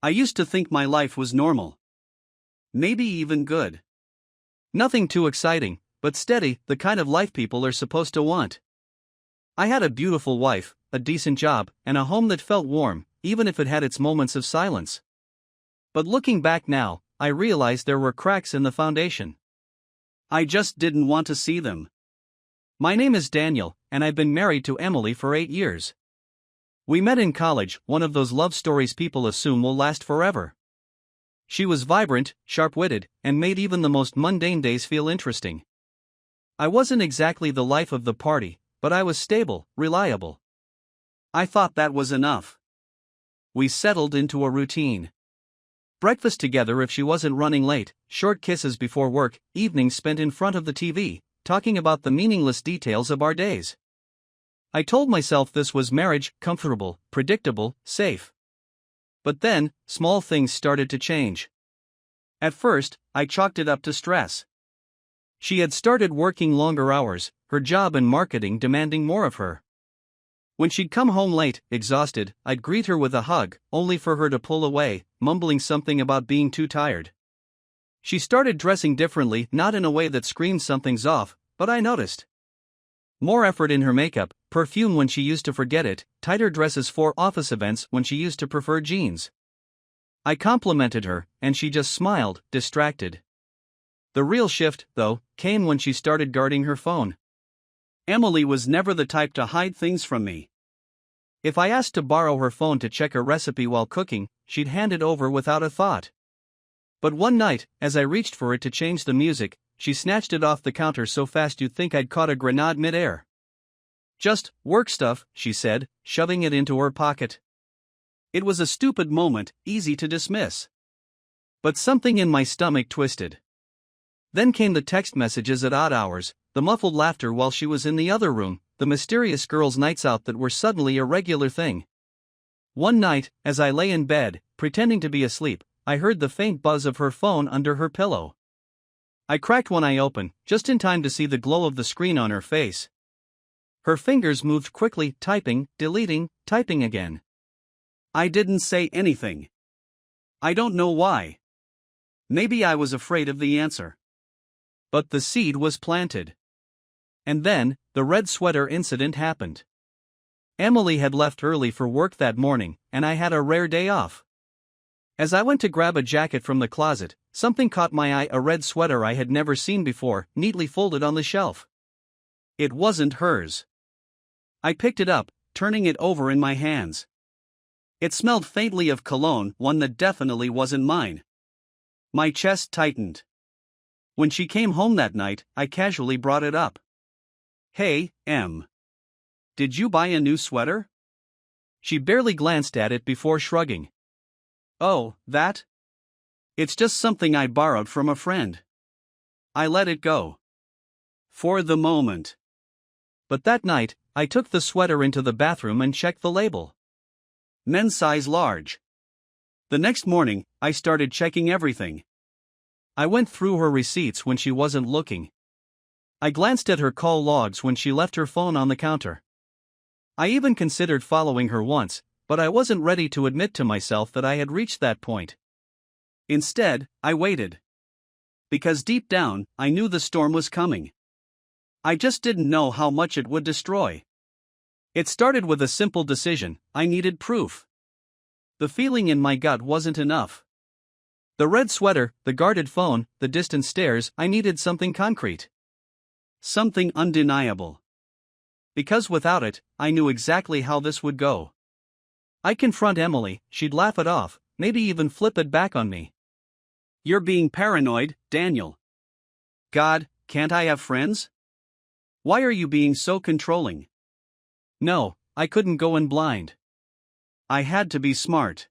I used to think my life was normal. Maybe even good. Nothing too exciting, but steady, the kind of life people are supposed to want. I had a beautiful wife, a decent job, and a home that felt warm, even if it had its moments of silence. But looking back now, I realized there were cracks in the foundation. I just didn't want to see them. My name is Daniel, and I've been married to Emily for 8 years. We met in college, one of those love stories people assume will last forever. She was vibrant, sharp-witted, and made even the most mundane days feel interesting. I wasn't exactly the life of the party, but I was stable, reliable. I thought that was enough. We settled into a routine. Breakfast together if she wasn't running late, short kisses before work, evenings spent in front of the TV, talking about the meaningless details of our days. I told myself this was marriage, comfortable, predictable, safe. But then, small things started to change. At first, I chalked it up to stress. She had started working longer hours, her job in marketing demanding more of her. When she'd come home late, exhausted, I'd greet her with a hug, only for her to pull away, mumbling something about being too tired. She started dressing differently, not in a way that screamed something's off, but I noticed. More effort in her makeup, perfume when she used to forget it, tighter dresses for office events when she used to prefer jeans. I complimented her, and she just smiled, distracted. The real shift, though, came when she started guarding her phone. Emily was never the type to hide things from me. If I asked to borrow her phone to check a recipe while cooking, she'd hand it over without a thought. But one night, as I reached for it to change the music, she snatched it off the counter so fast you'd think I'd caught a grenade mid-air. "Just work stuff," she said, shoving it into her pocket. It was a stupid moment, easy to dismiss. But something in my stomach twisted. Then came the text messages at odd hours, the muffled laughter while she was in the other room, the mysterious girls' nights out that were suddenly a regular thing. One night, as I lay in bed, pretending to be asleep, I heard the faint buzz of her phone under her pillow. I cracked one eye open, just in time to see the glow of the screen on her face. Her fingers moved quickly, typing, deleting, typing again. I didn't say anything. I don't know why. Maybe I was afraid of the answer. But the seed was planted. And then, the red sweater incident happened. Emily had left early for work that morning, and I had a rare day off. As I went to grab a jacket from the closet, something caught my eye, a red sweater I had never seen before, neatly folded on the shelf. It wasn't hers. I picked it up, turning it over in my hands. It smelled faintly of cologne, one that definitely wasn't mine. My chest tightened. When she came home that night, I casually brought it up. "Hey, Em. Did you buy a new sweater?" She barely glanced at it before shrugging. "Oh, that? It's just something I borrowed from a friend." I let it go. For the moment. But that night, I took the sweater into the bathroom and checked the label. Men's size large. The next morning, I started checking everything. I went through her receipts when she wasn't looking. I glanced at her call logs when she left her phone on the counter. I even considered following her once, but I wasn't ready to admit to myself that I had reached that point. Instead, I waited. Because deep down, I knew the storm was coming. I just didn't know how much it would destroy. It started with a simple decision: I needed proof. The feeling in my gut wasn't enough. The red sweater, the guarded phone, the distant stares, I needed something concrete. Something undeniable. Because without it, I knew exactly how this would go. I'd confront Emily, she'd laugh it off, maybe even flip it back on me. "You're being paranoid, Daniel. God, can't I have friends? Why are you being so controlling?" No, I couldn't go in blind. I had to be smart.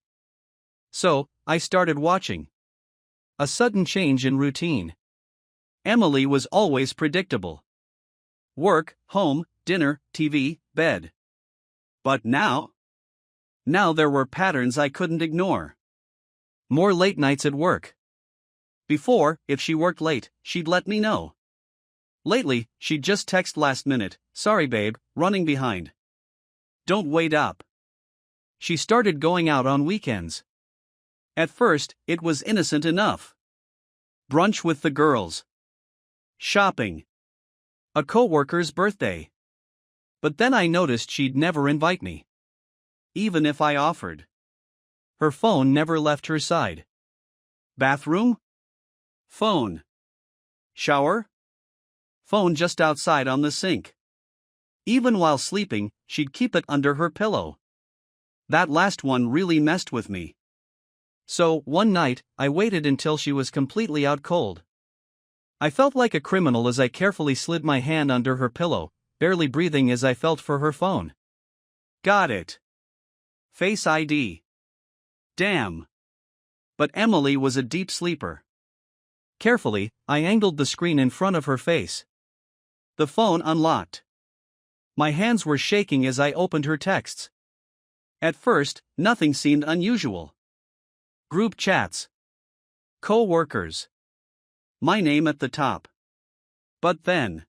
So, I started watching. A sudden change in routine. Emily was always predictable. Work, home, dinner, TV, bed. But now there were patterns I couldn't ignore. More late nights at work. Before, if she worked late, she'd let me know. Lately, she'd just text last minute, "Sorry babe, running behind. Don't wait up." She started going out on weekends. At first, it was innocent enough. Brunch with the girls. Shopping. A coworker's birthday. But then I noticed she'd never invite me. Even if I offered. Her phone never left her side. Bathroom? Phone. Shower? Phone just outside on the sink. Even while sleeping, she'd keep it under her pillow. That last one really messed with me. So, one night, I waited until she was completely out cold. I felt like a criminal as I carefully slid my hand under her pillow, barely breathing as I felt for her phone. Got it. Face ID. Damn. But Emily was a deep sleeper. Carefully, I angled the screen in front of her face. The phone unlocked. My hands were shaking as I opened her texts. At first, nothing seemed unusual. Group chats. Co-workers. My name at the top. But then.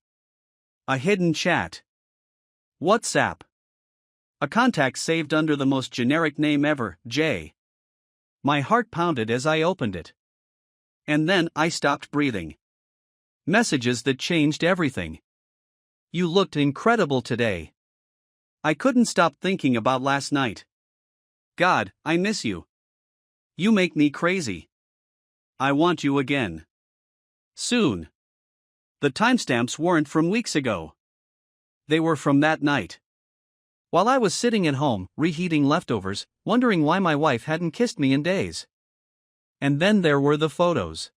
A hidden chat. WhatsApp. A contact saved under the most generic name ever, J. My heart pounded as I opened it. And then I stopped breathing. Messages that changed everything. You looked incredible today. I couldn't stop thinking about last night. God, I miss you. You make me crazy. I want you again. Soon. The timestamps weren't from weeks ago. They were from that night. While I was sitting at home, reheating leftovers, wondering why my wife hadn't kissed me in days. And then there were the photos.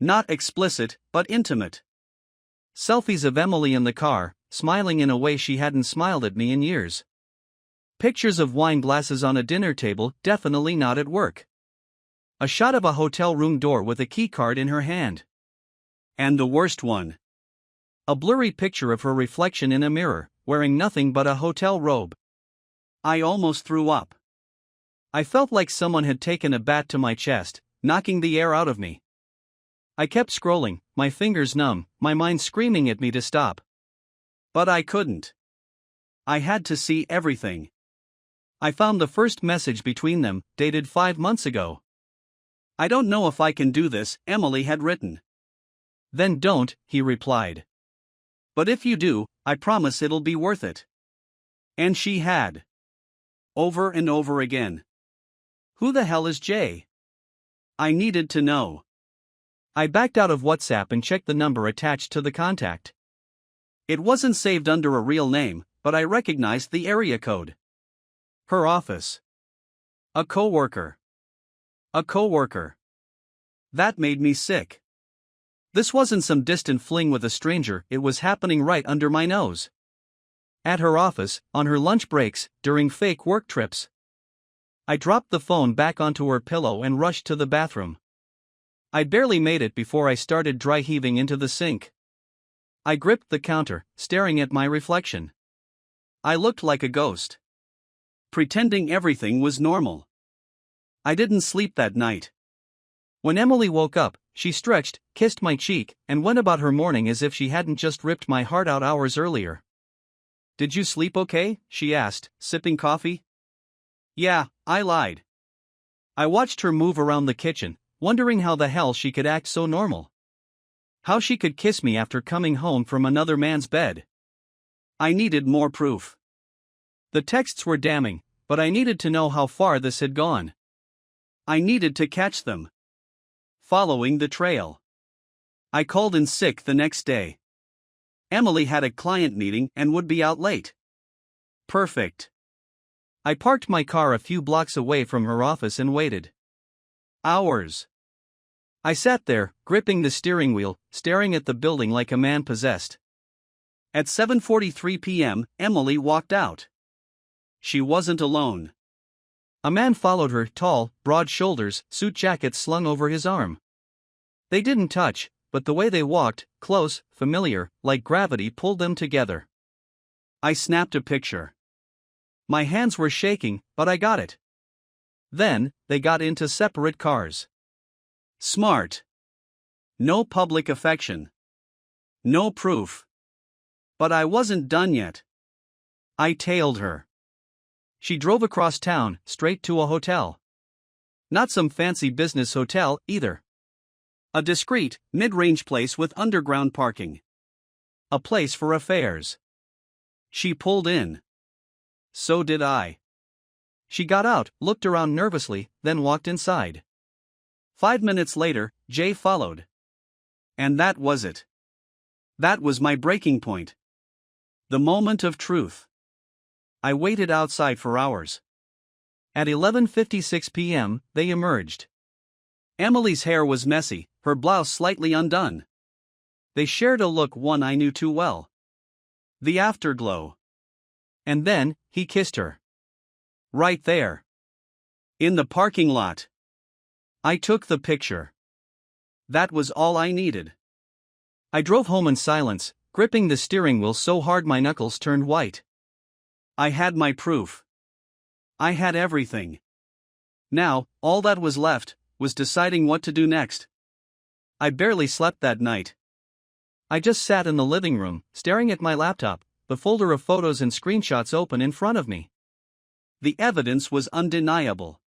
Not explicit, but intimate. Selfies of Emily in the car, smiling in a way she hadn't smiled at me in years. Pictures of wine glasses on a dinner table, definitely not at work. A shot of a hotel room door with a keycard in her hand. And the worst one. A blurry picture of her reflection in a mirror, wearing nothing but a hotel robe. I almost threw up. I felt like someone had taken a bat to my chest, knocking the air out of me. I kept scrolling, my fingers numb, my mind screaming at me to stop. But I couldn't. I had to see everything. I found the first message between them, dated 5 months ago. I don't know if I can do this, Emily had written. Then don't, he replied. But if you do, I promise it'll be worth it. And she had. Over and over again. Who the hell is Jay? I needed to know. I backed out of WhatsApp and checked the number attached to the contact. It wasn't saved under a real name, but I recognized the area code. Her office. A coworker. A coworker. That made me sick. This wasn't some distant fling with a stranger, it was happening right under my nose. At her office, on her lunch breaks, during fake work trips. I dropped the phone back onto her pillow and rushed to the bathroom. I barely made it before I started dry heaving into the sink. I gripped the counter, staring at my reflection. I looked like a ghost. Pretending everything was normal. I didn't sleep that night. When Emily woke up, she stretched, kissed my cheek, and went about her morning as if she hadn't just ripped my heart out hours earlier. Did you sleep okay? She asked, sipping coffee. Yeah, I lied. I watched her move around the kitchen, wondering how the hell she could act so normal. How she could kiss me after coming home from another man's bed. I needed more proof. The texts were damning, but I needed to know how far this had gone. I needed to catch them. Following the trail. I called in sick the next day. Emily had a client meeting and would be out late. Perfect. I parked my car a few blocks away from her office and waited. Hours. I sat there, gripping the steering wheel, staring at the building like a man possessed. At 7:43 p.m., Emily walked out. She wasn't alone. A man followed her, tall, broad shoulders, suit jacket slung over his arm. They didn't touch, but the way they walked, close, familiar, like gravity pulled them together. I snapped a picture. My hands were shaking, but I got it. Then, they got into separate cars. Smart. No public affection. No proof. But I wasn't done yet. I tailed her. She drove across town, straight to a hotel. Not some fancy business hotel, either. A discreet, mid-range place with underground parking. A place for affairs. She pulled in. So did I. She got out, looked around nervously, then walked inside. 5 minutes later, Jay followed. And that was it. That was my breaking point. The moment of truth. I waited outside for hours. At 11:56 p.m., they emerged. Emily's hair was messy, her blouse slightly undone. They shared a look one I knew too well. The afterglow. And then, he kissed her. Right there. In the parking lot. I took the picture. That was all I needed. I drove home in silence, gripping the steering wheel so hard my knuckles turned white. I had my proof. I had everything. Now, all that was left was deciding what to do next. I barely slept that night. I just sat in the living room, staring at my laptop, the folder of photos and screenshots open in front of me. The evidence was undeniable.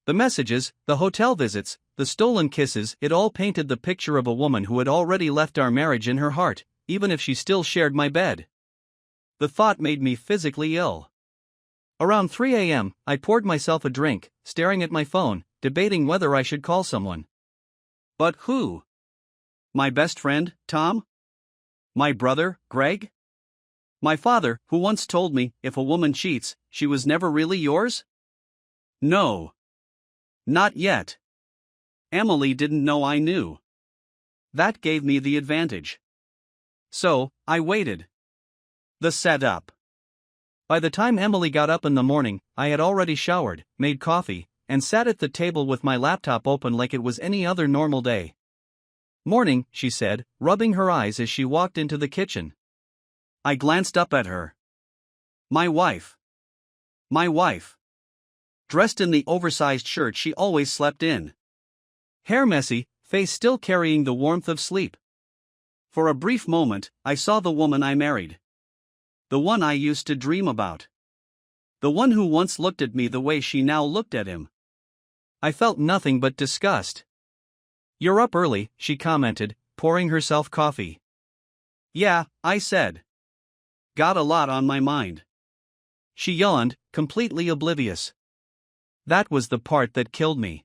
The messages, the hotel visits, the stolen kisses, it all painted the picture of a woman who had already left our marriage in her heart, even if she still shared my bed. The thought made me physically ill. Around 3 a.m., I poured myself a drink, staring at my phone, debating whether I should call someone. But who? My best friend, Tom? My brother, Greg? My father, who once told me, if a woman cheats, she was never really yours? No. Not yet. Emily didn't know I knew. That gave me the advantage. So, I waited. The setup. By the time Emily got up in the morning, I had already showered, made coffee, and sat at the table with my laptop open like it was any other normal day. Morning, she said, rubbing her eyes as she walked into the kitchen. I glanced up at her. My wife. My wife. Dressed in the oversized shirt she always slept in. Hair messy, face still carrying the warmth of sleep. For a brief moment, I saw the woman I married. The one I used to dream about. The one who once looked at me the way she now looked at him. I felt nothing but disgust. You're up early, she commented, pouring herself coffee. Yeah, I said. Got a lot on my mind. She yawned, completely oblivious. That was the part that killed me.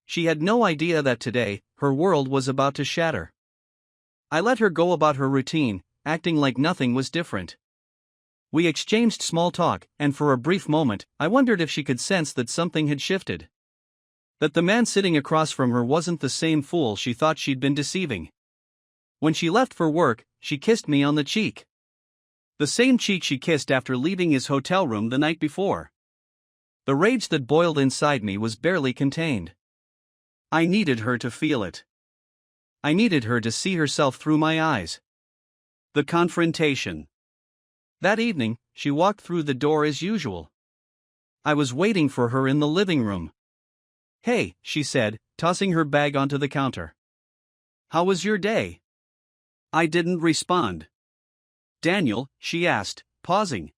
She had no idea that today, her world was about to shatter. I let her go about her routine, acting like nothing was different. We exchanged small talk, and for a brief moment, I wondered if she could sense that something had shifted. That the man sitting across from her wasn't the same fool she thought she'd been deceiving. When she left for work, she kissed me on the cheek. The same cheek she kissed after leaving his hotel room the night before. The rage that boiled inside me was barely contained. I needed her to feel it. I needed her to see herself through my eyes. The confrontation. That evening, she walked through the door as usual. I was waiting for her in the living room. Hey, she said, tossing her bag onto the counter. How was your day? I didn't respond. Daniel, she asked, pausing.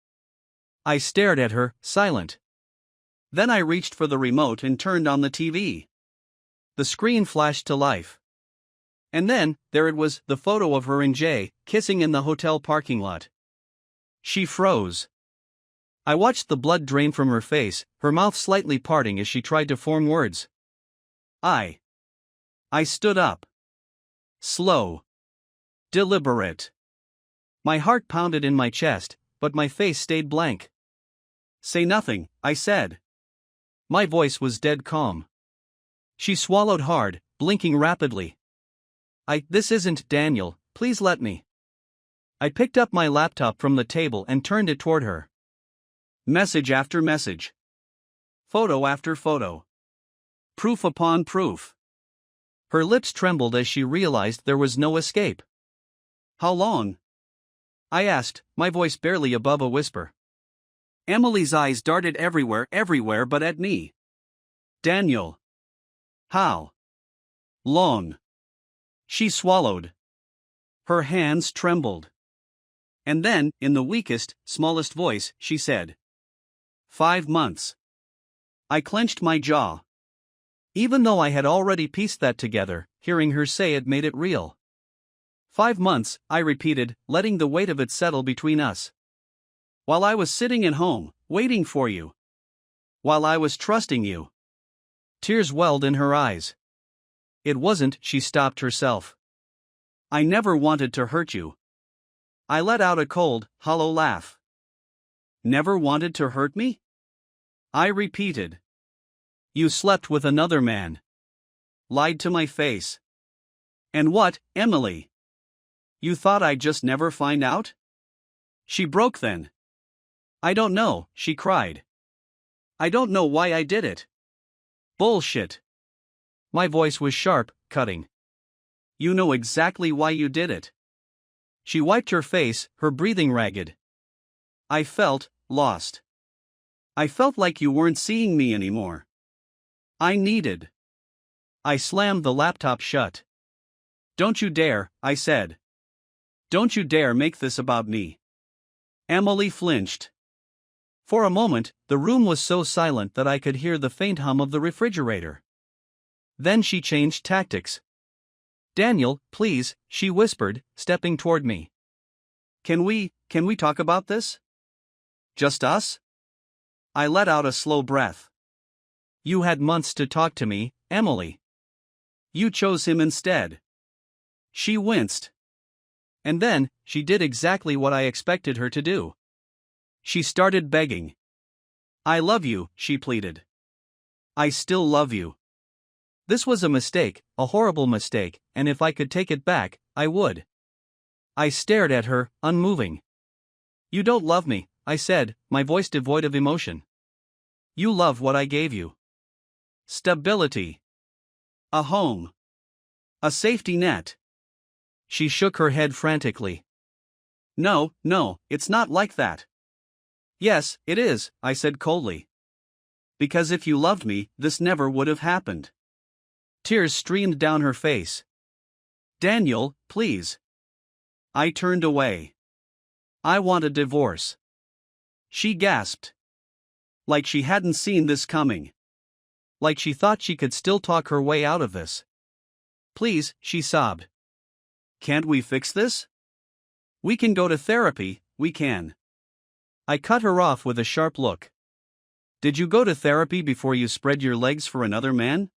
I stared at her, silent. Then I reached for the remote and turned on the TV. The screen flashed to life. And then, there it was, the photo of her and Jay, kissing in the hotel parking lot. She froze. I watched the blood drain from her face, her mouth slightly parting as she tried to form words. I stood up. Slow. Deliberate. My heart pounded in my chest, but my face stayed blank. Say nothing, I said. My voice was dead calm. She swallowed hard, blinking rapidly. This isn't Daniel, please let me. I picked up my laptop from the table and turned it toward her. Message after message. Photo after photo. Proof upon proof. Her lips trembled as she realized there was no escape. How long? I asked, my voice barely above a whisper. Emily's eyes darted everywhere but at me. Daniel. How long? She swallowed. Her hands trembled. And then, in the weakest, smallest voice, she said, 5 months. I clenched my jaw. Even though I had already pieced that together, hearing her say it made it real. 5 months, I repeated, letting the weight of it settle between us. While I was sitting at home, waiting for you. While I was trusting you. Tears welled in her eyes. It wasn't, she stopped herself. I never wanted to hurt you. I let out a cold, hollow laugh. Never wanted to hurt me? I repeated. You slept with another man. Lied to my face. And what, Emily? You thought I'd just never find out? She broke then. I don't know, she cried. I don't know why I did it. Bullshit. My voice was sharp, cutting. You know exactly why you did it. She wiped her face, her breathing ragged. I felt lost. I felt like you weren't seeing me anymore. I needed. I slammed the laptop shut. Don't you dare, I said. Don't you dare make this about me. Emily flinched. For a moment, the room was so silent that I could hear the faint hum of the refrigerator. Then she changed tactics. Daniel, please, she whispered, stepping toward me. Can we talk about this? Just us? I let out a slow breath. You had months to talk to me, Emily. You chose him instead. She winced. And then, she did exactly what I expected her to do. She started begging. I love you, she pleaded. I still love you. This was a mistake, a horrible mistake, and if I could take it back, I would. I stared at her, unmoving. You don't love me, I said, my voice devoid of emotion. You love what I gave you. Stability. A home. A safety net. She shook her head frantically. No, it's not like that. Yes, it is, I said coldly. Because if you loved me, this never would have happened. Tears streamed down her face. Daniel, please. I turned away. I want a divorce. She gasped. Like she hadn't seen this coming. Like she thought she could still talk her way out of this. Please, she sobbed. Can't we fix this? We can go to therapy, we can. I cut her off with a sharp look. Did you go to therapy before you spread your legs for another man?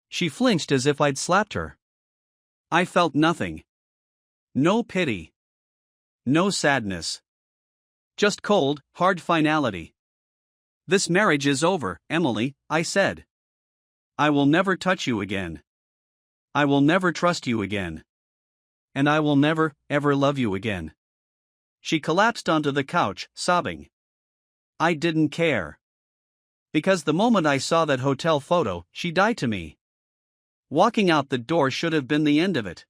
She flinched as if I'd slapped her. I felt nothing. No pity. No sadness. Just cold, hard finality. This marriage is over, Emily, I said. I will never touch you again. I will never trust you again. And I will never, ever love you again. She collapsed onto the couch, sobbing. I didn't care. Because the moment I saw that hotel photo, she died to me. Walking out the door should have been the end of it.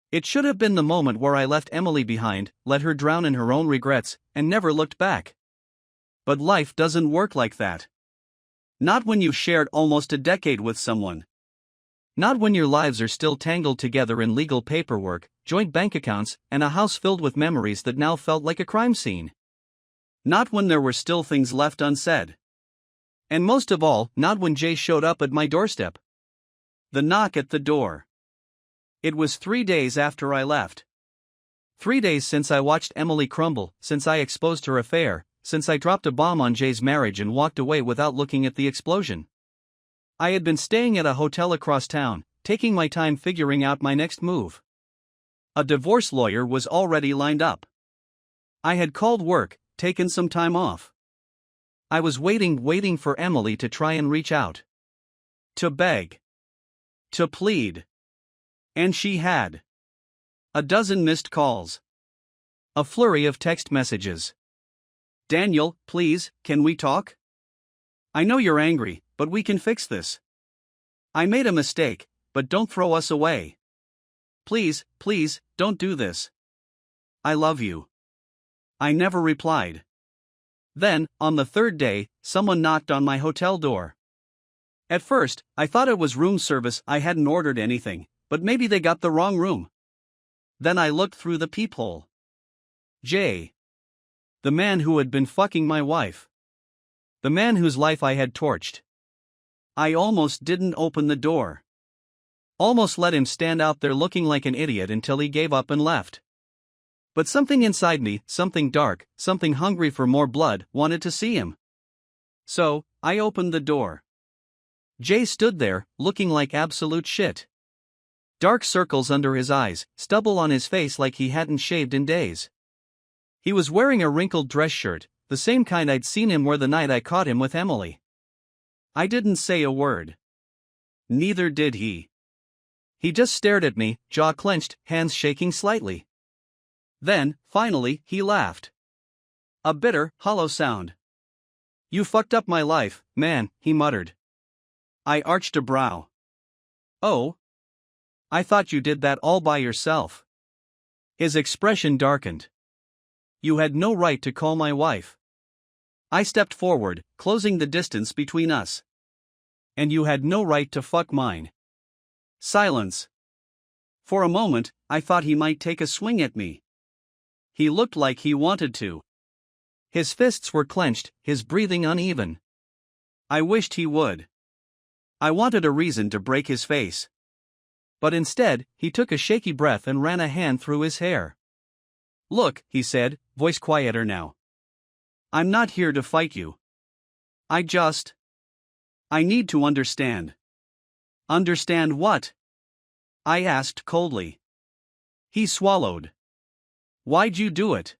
It should have been the moment where I left Emily behind, let her drown in her own regrets, and never looked back. But life doesn't work like that. Not when you've shared almost a decade with someone. Not when your lives are still tangled together in legal paperwork, joint bank accounts, and a house filled with memories that now felt like a crime scene. Not when there were still things left unsaid. And most of all, not when Jay showed up at my doorstep. The knock at the door. It was 3 days after I left. 3 days since I watched Emily crumble, since I exposed her affair, since I dropped a bomb on Jay's marriage and walked away without looking at the explosion. I had been staying at a hotel across town, taking my time figuring out my next move. A divorce lawyer was already lined up. I had called work, taken some time off. I was waiting for Emily to try and reach out. To beg. To plead. And she had. A dozen missed calls. A flurry of text messages. Daniel, please, can we talk? I know you're angry, but we can fix this. I made a mistake, but don't throw us away. Please, don't do this. I love you. I never replied. Then, on the third day, someone knocked on my hotel door. At first, I thought it was room service. I hadn't ordered anything, but maybe they got the wrong room. Then I looked through the peephole. Jay. The man who had been fucking my wife. The man whose life I had torched. I almost didn't open the door. Almost let him stand out there looking like an idiot until he gave up and left. But something inside me, something dark, something hungry for more blood, wanted to see him. So, I opened the door. Jay stood there, looking like absolute shit. Dark circles under his eyes, stubble on his face like he hadn't shaved in days. He was wearing a wrinkled dress shirt, the same kind I'd seen him wear the night I caught him with Emily. I didn't say a word. Neither did he. He just stared at me, jaw clenched, hands shaking slightly. Then, finally, he laughed. A bitter, hollow sound. "You fucked up my life, man," he muttered. I arched a brow. "Oh? I thought you did that all by yourself." His expression darkened. "You had no right to call my wife." I stepped forward, closing the distance between us. "And you had no right to fuck mine." Silence. For a moment, I thought he might take a swing at me. He looked like he wanted to. His fists were clenched, his breathing uneven. I wished he would. I wanted a reason to break his face. But instead, he took a shaky breath and ran a hand through his hair. "Look," he said, voice quieter now. "I'm not here to fight you. I need to understand." "Understand what?" I asked coldly. He swallowed. "Why'd you do it?"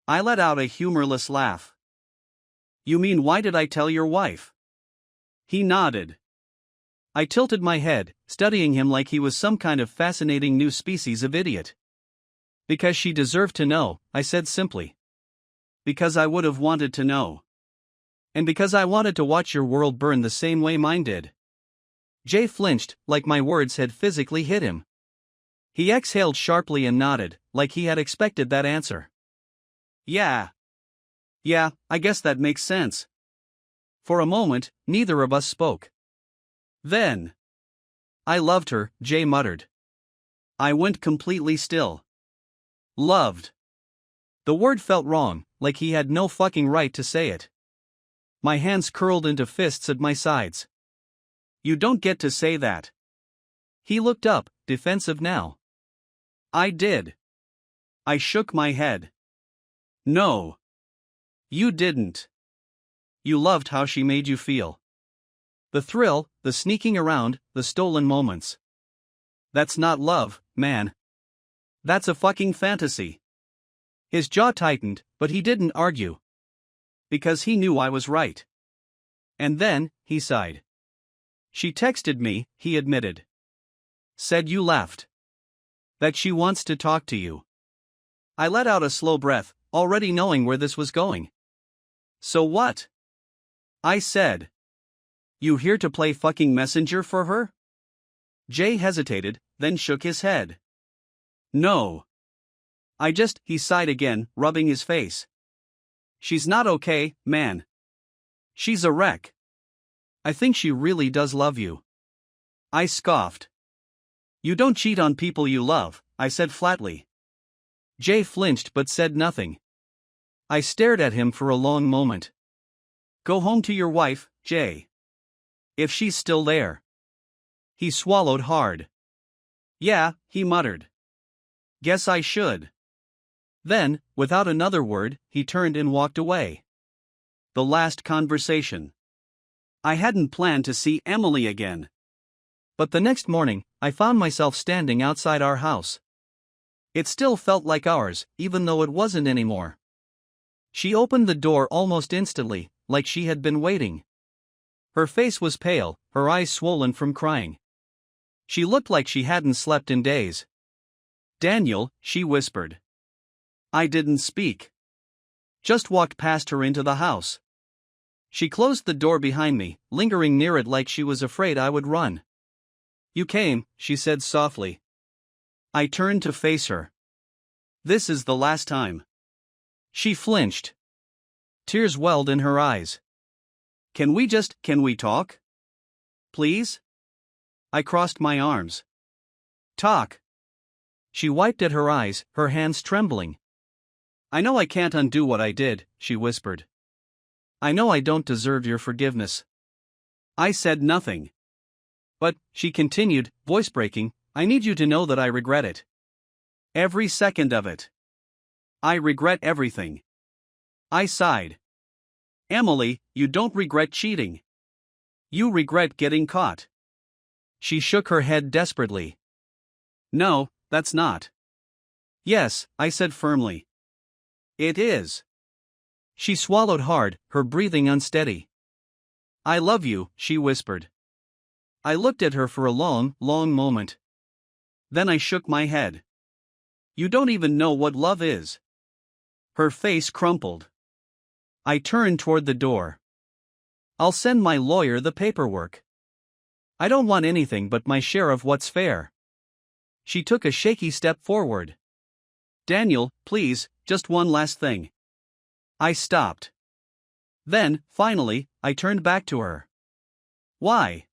I let out a humorless laugh. "You mean why did I tell your wife?" He nodded. I tilted my head, studying him like he was some kind of fascinating new species of idiot. "Because she deserved to know," I said simply. "Because I would have wanted to know. And because I wanted to watch your world burn the same way mine did." Jay flinched, like my words had physically hit him. He exhaled sharply and nodded, like he had expected that answer. Yeah, I guess that makes sense." For a moment, neither of us spoke. Then, "I loved her," Jay muttered. I went completely still. Loved. The word felt wrong, like he had no fucking right to say it. My hands curled into fists at my sides. "You don't get to say that." He looked up, defensive now. I did. I shook my head. "No. You didn't. You loved how she made you feel. The thrill, the sneaking around, the stolen moments. That's not love, man. That's a fucking fantasy." His jaw tightened, but he didn't argue. Because he knew I was right. And then, he sighed. "She texted me," he admitted. "Said you left. That she wants to talk to you." I let out a slow breath, already knowing where this was going. "So what?" I said. "You here to play fucking messenger for her?" Jay hesitated, then shook his head. "No. He sighed again, rubbing his face. "She's not okay, man. She's a wreck. I think she really does love you." I scoffed. "You don't cheat on people you love," I said flatly. Jay flinched but said nothing. I stared at him for a long moment. "Go home to your wife, Jay. If she's still there." He swallowed hard. "Yeah," he muttered. "Guess I should." Then, without another word, he turned and walked away. The last conversation. I hadn't planned to see Emily again. But the next morning, I found myself standing outside our house. It still felt like ours, even though it wasn't anymore. She opened the door almost instantly, like she had been waiting. Her face was pale, her eyes swollen from crying. She looked like she hadn't slept in days. "Daniel," she whispered. I didn't speak. Just walked past her into the house. She closed the door behind me, lingering near it like she was afraid I would run. "You came," she said softly. I turned to face her. "This is the last time." She flinched. Tears welled in her eyes. Can we talk? Please?" I crossed my arms. "Talk." She wiped at her eyes, her hands trembling. "I know I can't undo what I did," she whispered. "I know I don't deserve your forgiveness. I said nothing. But, she continued, voice breaking, I need you to know that I regret it. Every second of it. I regret everything. I sighed. Emily, you don't regret cheating. You regret getting caught. She shook her head desperately. No, that's not. Yes, I said firmly. It is. She swallowed hard, her breathing unsteady. I love you, she whispered. I looked at her for a long, long moment. Then I shook my head. You don't even know what love is. Her face crumpled. I turned toward the door. I'll send my lawyer the paperwork. I don't want anything but my share of what's fair. She took a shaky step forward. Daniel, please, just one last thing. I stopped. Then, finally, I turned back to her. Why?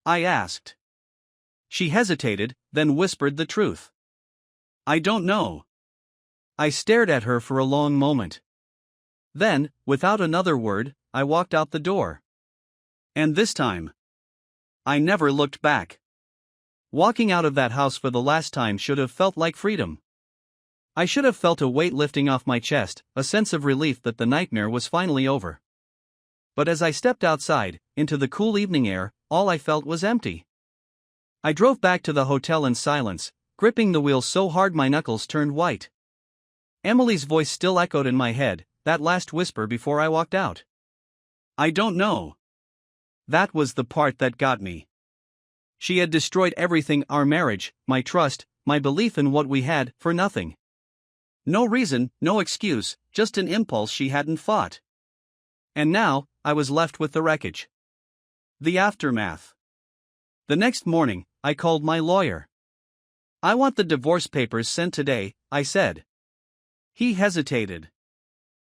I asked. She hesitated, then whispered the truth. I don't know. I stared at her for a long moment. Then, without another word, I walked out the door. And this time, I never looked back. Walking out of that house for the last time should have felt like freedom. I should have felt a weight lifting off my chest, a sense of relief that the nightmare was finally over. But as I stepped outside, into the cool evening air, all I felt was empty. I drove back to the hotel in silence, gripping the wheel so hard my knuckles turned white. Emily's voice still echoed in my head, that last whisper before I walked out. I don't know. That was the part that got me. She had destroyed everything, our marriage, my trust, my belief in what we had, for nothing. No reason, no excuse, just an impulse she hadn't fought. And now, I was left with the wreckage. The aftermath. The next morning, I called my lawyer. I want the divorce papers sent today, I said. He hesitated.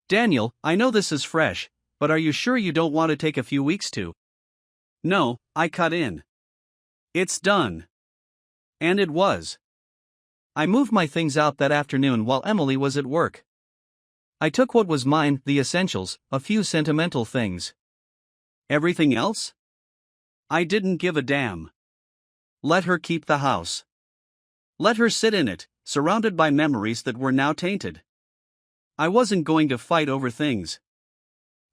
Daniel, I know this is fresh, but are you sure you don't want to take a few weeks to? No, I cut in. It's done. And it was. I moved my things out that afternoon while Emily was at work. I took what was mine, the essentials, a few sentimental things. Everything else? I didn't give a damn. Let her keep the house. Let her sit in it, surrounded by memories that were now tainted. I wasn't going to fight over things.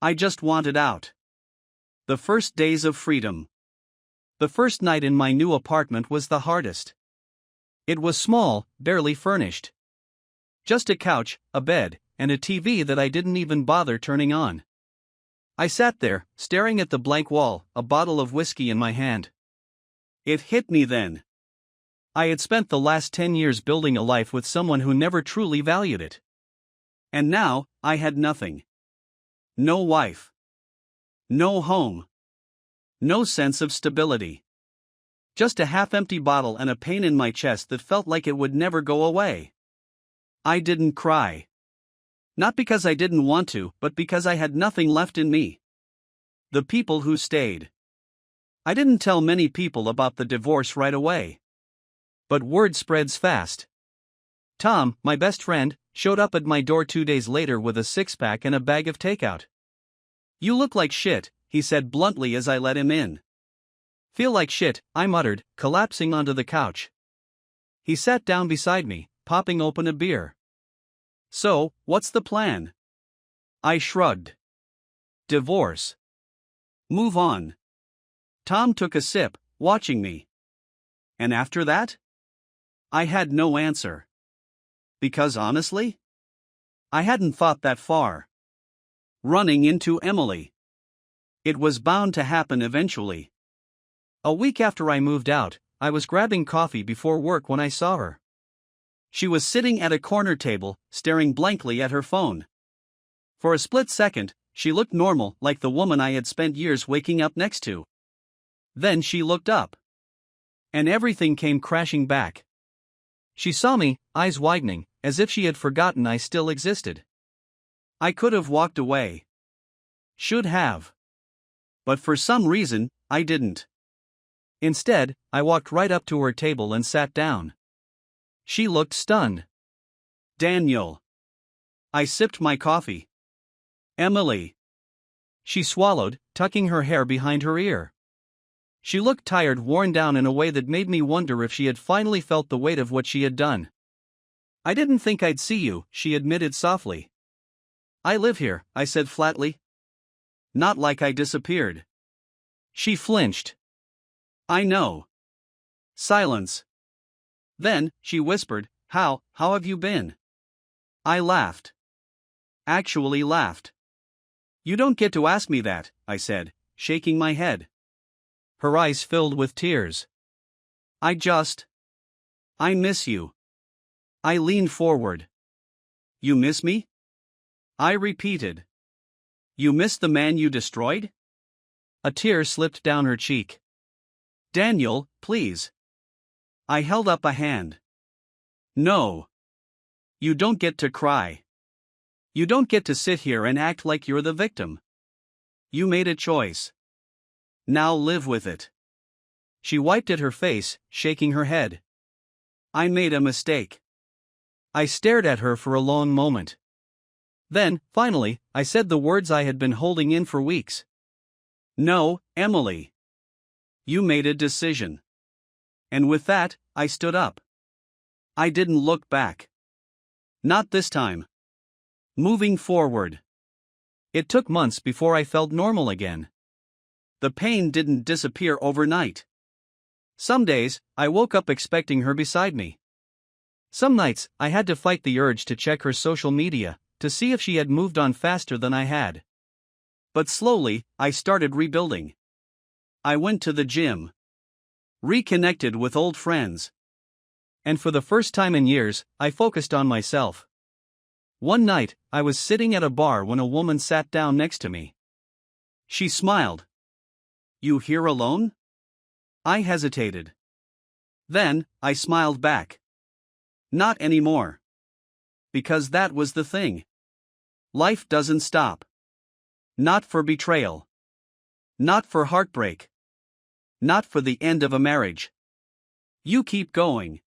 I just wanted out. The first days of freedom. The first night in my new apartment was the hardest. It was small, barely furnished. Just a couch, a bed, and a TV that I didn't even bother turning on. I sat there, staring at the blank wall, a bottle of whiskey in my hand. It hit me then. I had spent the last 10 years building a life with someone who never truly valued it. And now, I had nothing. No wife. No home. No sense of stability. Just a half-empty bottle and a pain in my chest that felt like it would never go away. I didn't cry. Not because I didn't want to, but because I had nothing left in me. The people who stayed. I didn't tell many people about the divorce right away. But word spreads fast. Tom, my best friend, showed up at my door 2 days later with a six-pack and a bag of takeout. You look like shit, he said bluntly as I let him in. Feel like shit, I muttered, collapsing onto the couch. He sat down beside me, popping open a beer. So, what's the plan? I shrugged. Divorce. Move on. Tom took a sip, watching me. And after that? I had no answer. Because honestly, I hadn't thought that far. Running into Emily. It was bound to happen eventually. A week after I moved out, I was grabbing coffee before work when I saw her. She was sitting at a corner table, staring blankly at her phone. For a split second, she looked normal, like the woman I had spent years waking up next to. Then she looked up. And everything came crashing back. She saw me, eyes widening, as if she had forgotten I still existed. I could have walked away. Should have. But for some reason, I didn't. Instead, I walked right up to her table and sat down. She looked stunned. Daniel. I sipped my coffee. Emily. She swallowed, tucking her hair behind her ear. She looked tired, worn down in a way that made me wonder if she had finally felt the weight of what she had done. I didn't think I'd see you, she admitted softly. I live here, I said flatly. Not like I disappeared. She flinched. I know. Silence. Then, she whispered, how have you been? I laughed. Actually laughed. You don't get to ask me that, I said, shaking my head. Her eyes filled with tears. I miss you. I leaned forward. You miss me? I repeated. You miss the man you destroyed? A tear slipped down her cheek. Daniel, please. I held up a hand. No. You don't get to cry. You don't get to sit here and act like you're the victim. You made a choice. Now live with it. She wiped at her face, shaking her head. I made a mistake. I stared at her for a long moment. Then, finally, I said the words I had been holding in for weeks. No, Emily. You made a decision. And with that, I stood up. I didn't look back. Not this time. Moving forward. It took months before I felt normal again. The pain didn't disappear overnight. Some days, I woke up expecting her beside me. Some nights, I had to fight the urge to check her social media, to see if she had moved on faster than I had. But slowly, I started rebuilding. I went to the gym. Reconnected with old friends. And for the first time in years, I focused on myself. One night, I was sitting at a bar when a woman sat down next to me. She smiled. You here alone? I hesitated. Then, I smiled back. Not anymore. Because that was the thing. Life doesn't stop. Not for betrayal. Not for heartbreak. Not for the end of a marriage. You keep going.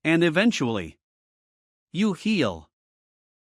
And eventually, you heal.